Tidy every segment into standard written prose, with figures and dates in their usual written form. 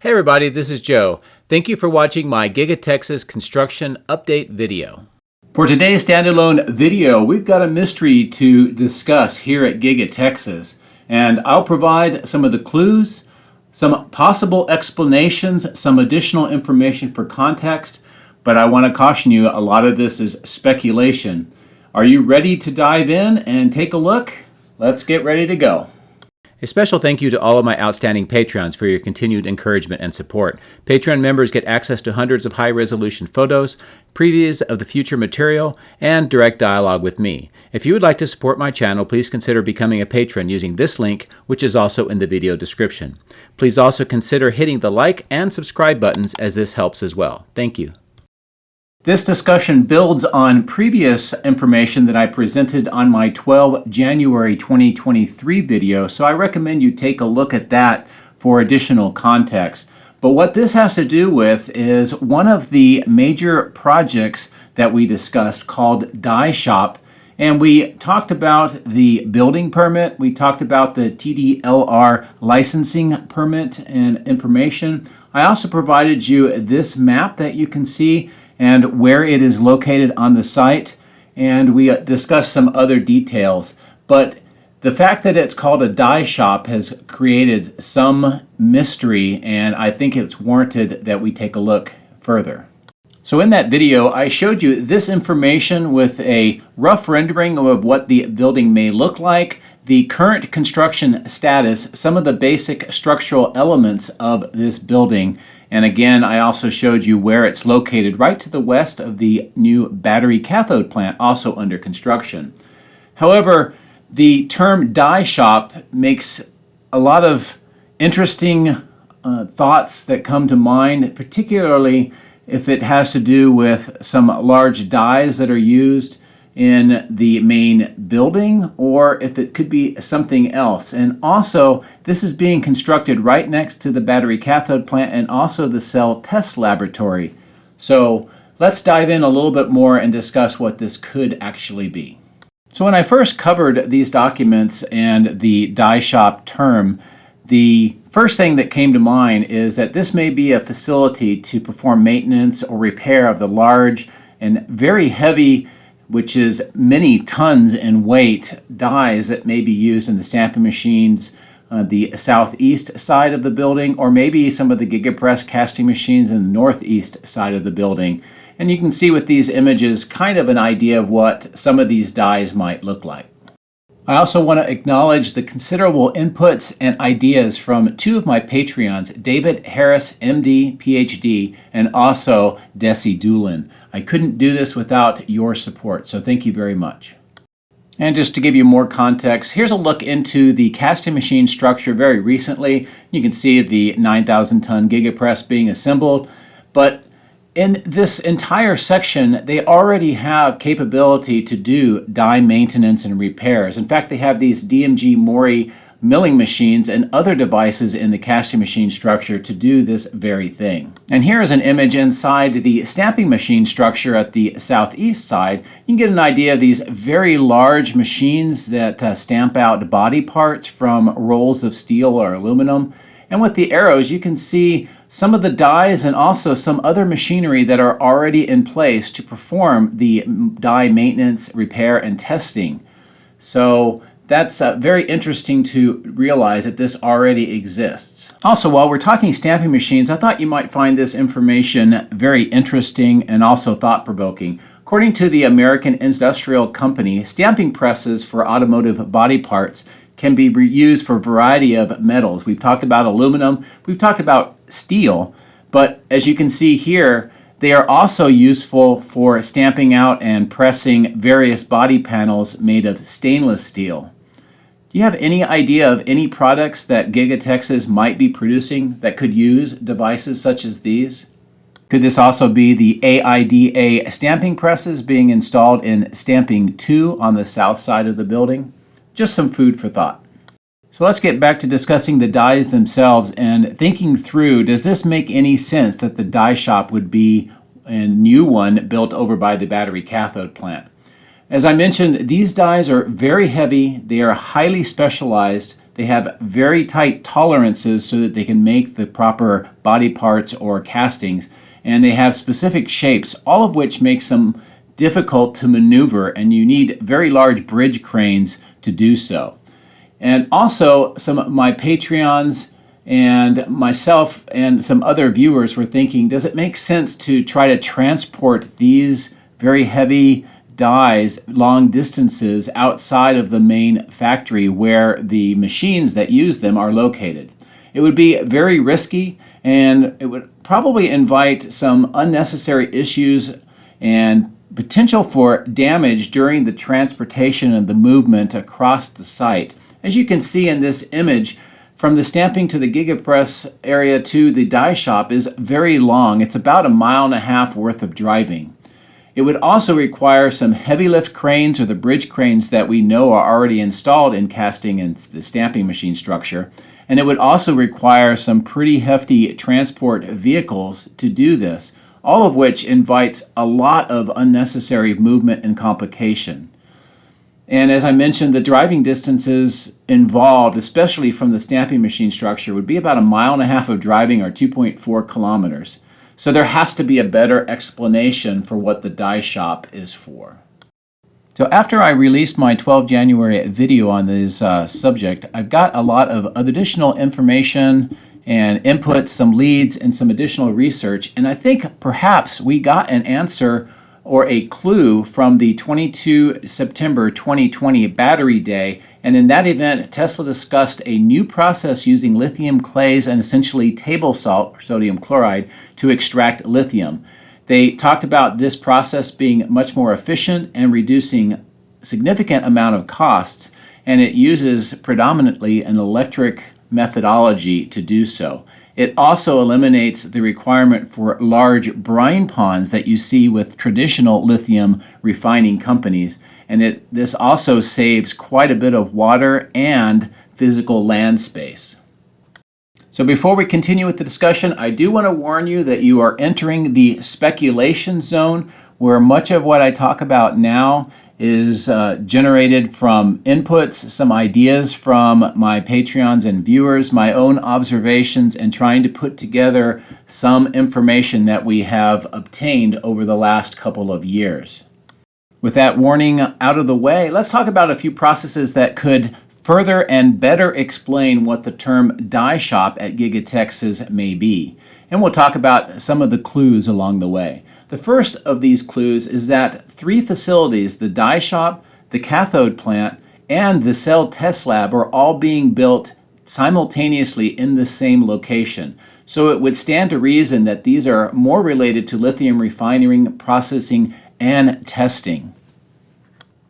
Hey everybody, this is Joe. Thank you for watching my Giga Texas construction update video. For today's standalone video, we've got a mystery to discuss here at Giga Texas, and I'll provide some of the clues, some possible explanations, some additional information for context, but I want to caution you, a lot of this is speculation. Are you ready to dive in and take a look? Let's get ready to go. A special thank you to all of my outstanding Patreons for your continued encouragement and support. Patreon members get access to hundreds of high-resolution photos, previews of the future material, and direct dialogue with me. If you would like to support my channel, please consider becoming a patron using this link, which is also in the video description. Please also consider hitting the like and subscribe buttons, as this helps as well. Thank you. This discussion builds on previous information that I presented on my 12 January 2023 video, so I recommend you take a look at that for additional context. But what this has to do with is one of the major projects that we discussed called Die Shop, and we talked about the building permit, we talked about the TDLR licensing permit and information. I also provided you this map that you can see and where it is located on the site, and we discussed some other details. But the fact that it's called a die shop has created some mystery, and I think it's warranted that we take a look further. So in that video, I showed you this information with a rough rendering of what the building may look like, the current construction status, some of the basic structural elements of this building. And again, I also showed you where it's located, right to the west of the new battery cathode plant, also under construction. However, the term die shop makes a lot of interesting thoughts that come to mind, particularly if it has to do with some large dies that are used in the main building, or if it could be something else. And also, this is being constructed right next to the battery cathode plant and also the cell test laboratory. So let's dive in a little bit more and discuss what this could actually be. So when I first covered these documents and the die shop term, the first thing that came to mind is that this may be a facility to perform maintenance or repair of the large and very heavy, which is many tons in weight, dies that may be used in the stamping machines, the southeast side of the building, or maybe some of the Gigapress casting machines in the northeast side of the building. And you can see with these images kind of an idea of what some of these dies might look like. I also want to acknowledge the considerable inputs and ideas from two of my Patreons, David Harris, MD, PhD, and also Desi Doolin. I couldn't do this without your support, so thank you very much. And just to give you more context, here's a look into the casting machine structure very recently. You can see the 9,000-ton Gigapress being assembled, but in this entire section, they already have capability to do die maintenance and repairs. In fact, they have these DMG Mori milling machines and other devices in the casting machine structure to do this very thing. And here is an image inside the stamping machine structure at the southeast side. You can get an idea of these very large machines that stamp out body parts from rolls of steel or aluminum. And with the arrows, you can see some of the dies and also some other machinery that are already in place to perform the die maintenance, repair, and testing. So that's very interesting to realize that this already exists. Also, while we're talking stamping machines, I thought you might find this information very interesting and also thought-provoking. According to the American Industrial Company, stamping presses for automotive body parts can be used for a variety of metals. We've talked about aluminum, we've talked about steel, but as you can see here, they are also useful for stamping out and pressing various body panels made of stainless steel. Do you have any idea of any products that Giga Texas might be producing that could use devices such as these? Could this also be the AIDA stamping presses being installed in Stamping 2 on the south side of the building? Just some food for thought. So let's get back to discussing the dies themselves and thinking through, does this make any sense that the die shop would be a new one built over by the battery cathode plant? As I mentioned, these dies are very heavy, they are highly specialized, They have very tight tolerances so that they can make the proper body parts or castings, and they have specific shapes, all of which makes them difficult to maneuver, and you need very large bridge cranes to do so. And also, some of my Patreons and myself and some other viewers were thinking, does it make sense to try to transport these very heavy dies long distances outside of the main factory where the machines that use them are located? It would be very risky, and it would probably invite some unnecessary issues and potential for damage during the transportation and the movement across the site. As you can see in this image, from the stamping to the Gigapress area to the die shop is very long. It's about 1.5 miles worth of driving. It would also require some heavy lift cranes, or the bridge cranes that we know are already installed in casting and the stamping machine structure. And it would also require some pretty hefty transport vehicles to do this, all of which invites a lot of unnecessary movement and complication. And as I mentioned, the driving distances involved, especially from the stamping machine structure, would be about 1.5 miles of driving, or 2.4 kilometers. So there has to be a better explanation for what the die shop is for. So after I released my 12 January video on this subject, I've got a lot of additional information and input, some leads, and some additional research. And I think perhaps we got an answer or a clue from the 22 September 2020 Battery Day. And in that event, Tesla discussed a new process using lithium clays and essentially table salt, or sodium chloride, to extract lithium. They talked about this process being much more efficient and reducing a significant amount of costs, and it uses predominantly an electric methodology to do so. It also eliminates the requirement for large brine ponds that you see with traditional lithium refining companies, and this also saves quite a bit of water and physical land space. So before we continue with the discussion, I do want to warn you that you are entering the speculation zone, where much of what I talk about now is generated from inputs, some ideas from my Patreons and viewers, my own observations, and trying to put together some information that we have obtained over the last couple of years. With that warning out of the way, let's talk about a few processes that could further and better explain what the term die shop at Giga Texas may be. And we'll talk about some of the clues along the way. The first of these clues is that 3 facilities, the die shop, the cathode plant, and the cell test lab, are all being built simultaneously in the same location. So it would stand to reason that these are more related to lithium refining, processing, and testing.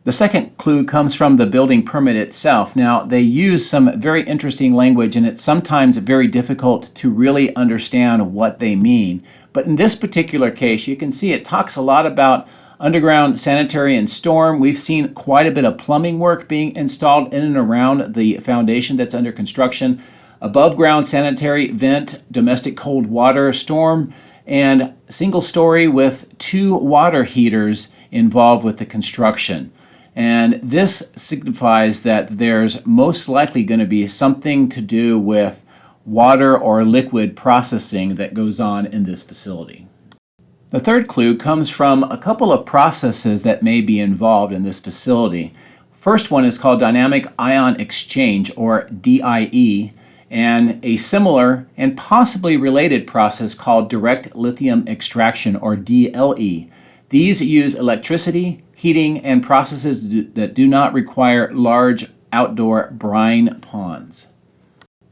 The second clue comes from the building permit itself. Now, they use some very interesting language, and it's sometimes very difficult to really understand what they mean. But in this particular case, you can see it talks a lot about underground sanitary and storm. We've seen quite a bit of plumbing work being installed in and around the foundation that's under construction. Above ground sanitary, vent, domestic cold water, storm, and single story with 2 water heaters involved with the construction. And this signifies that there's most likely going to be something to do with water or liquid processing that goes on in this facility. The third clue comes from a couple of processes that may be involved in this facility. First one is called dynamic ion exchange, or DIE, and a similar and possibly related process called direct lithium extraction, or DLE. These use electricity, heating, and processes that do not require large outdoor brine ponds.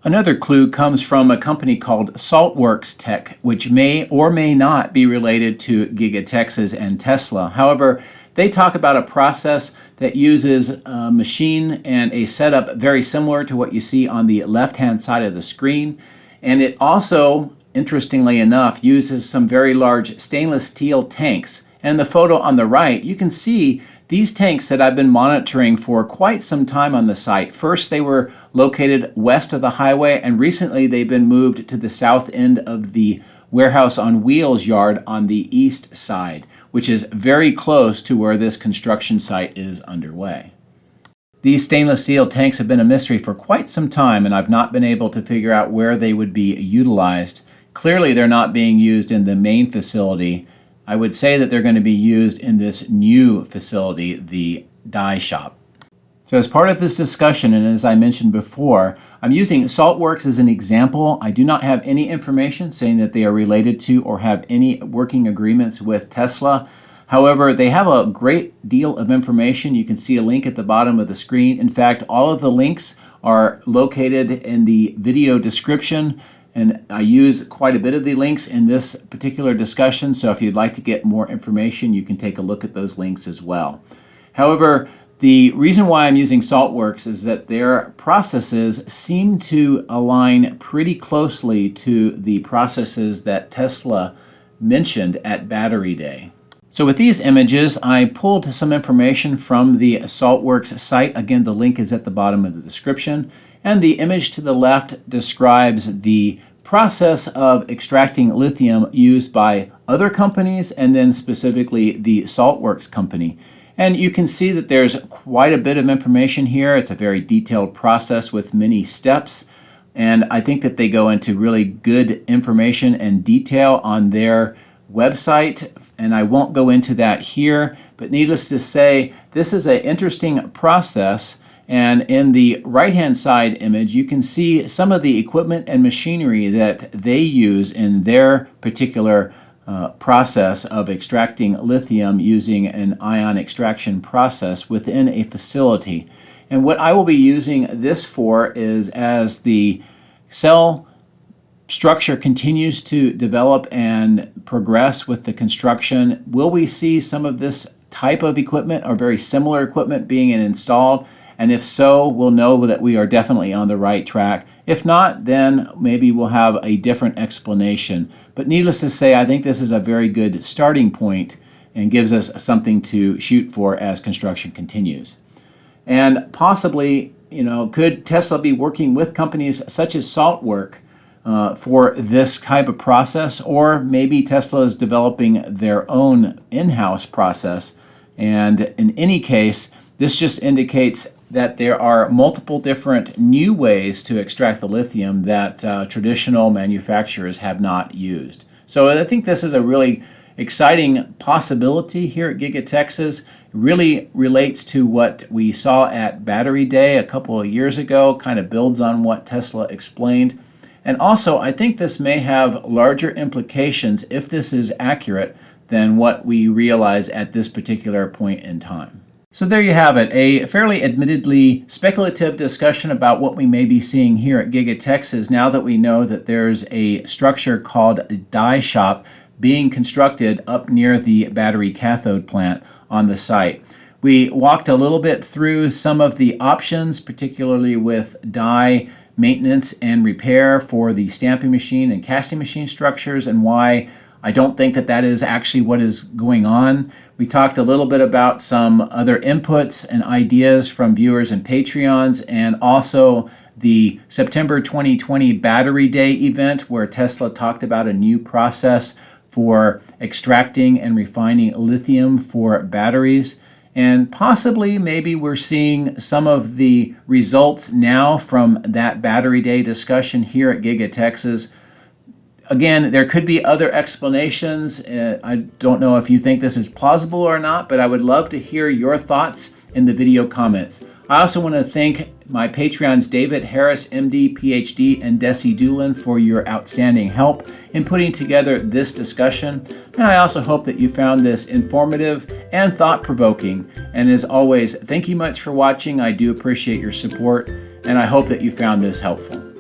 Another clue comes from a company called Saltworks Tech, which may or may not be related to Giga Texas and Tesla. However, they talk about a process that uses a machine and a setup very similar to what you see on the left-hand side of the screen. And it also, interestingly enough, uses some very large stainless steel tanks. And in the photo on the right, you can see these tanks that I've been monitoring for quite some time on the site. First, they were located west of the highway, and recently they've been moved to the south end of the warehouse on wheels yard on the east side, which is very close to where this construction site is underway. These stainless steel tanks have been a mystery for quite some time, and I've not been able to figure out where they would be utilized. Clearly, they're not being used in the main facility. I would say that they're going to be used in this new facility, the die shop. So as part of this discussion, and as I mentioned before, I'm using Saltworks as an example. I do not have any information saying that they are related to or have any working agreements with Tesla. However, they have a great deal of information. You can see a link at the bottom of the screen. In fact, all of the links are located in the video description, and I use quite a bit of the links in this particular discussion. So if you'd like to get more information, you can take a look at those links as well. However, the reason why I'm using Saltworks is that their processes seem to align pretty closely to the processes that Tesla mentioned at Battery Day. So with these images, I pulled some information from the Saltworks site. Again, the link is at the bottom of the description. And the image to the left describes the process of extracting lithium used by other companies, and then specifically the Saltworks company. And you can see that there's quite a bit of information here. It's a very detailed process with many steps. And I think that they go into really good information and detail on their website. And I won't go into that here. But needless to say, this is an interesting process. And in the right-hand side image, you can see some of the equipment and machinery that they use in their particular process of extracting lithium using an ion extraction process within a facility. And what I will be using this for is, as the cell structure continues to develop and progress with the construction, will we see some of this type of equipment or very similar equipment being installed? And if so, we'll know that we are definitely on the right track. If not, then maybe we'll have a different explanation. But needless to say, I think this is a very good starting point and gives us something to shoot for as construction continues. And possibly, could Tesla be working with companies such as Saltworks for this type of process? Or maybe Tesla is developing their own in-house process. And in any case, this just indicates that there are multiple different new ways to extract the lithium that traditional manufacturers have not used. So I think this is a really exciting possibility here at Giga Texas. It really relates to what we saw at Battery Day a couple of years ago, kind of builds on what Tesla explained. And also, I think this may have larger implications, if this is accurate, than what we realize at this particular point in time. So there you have it, a fairly admittedly speculative discussion about what we may be seeing here at Giga Texas now that we know that there's a structure called a die shop being constructed up near the battery cathode plant on the site. We walked a little bit through some of the options, particularly with die maintenance and repair for the stamping machine and casting machine structures, and why I don't think that that is actually what is going on. We talked a little bit about some other inputs and ideas from viewers and Patreons, and also the September 2020 Battery Day event where Tesla talked about a new process for extracting and refining lithium for batteries. And possibly maybe we're seeing some of the results now from that Battery Day discussion here at Giga Texas. Again, there could be other explanations. I don't know if you think this is plausible or not, but I would love to hear your thoughts in the video comments. I also want to thank my Patreons David Harris, MD, PhD, and Desi Doolin for your outstanding help in putting together this discussion. And I also hope that you found this informative and thought-provoking. And as always, thank you much for watching. I do appreciate your support, and I hope that you found this helpful.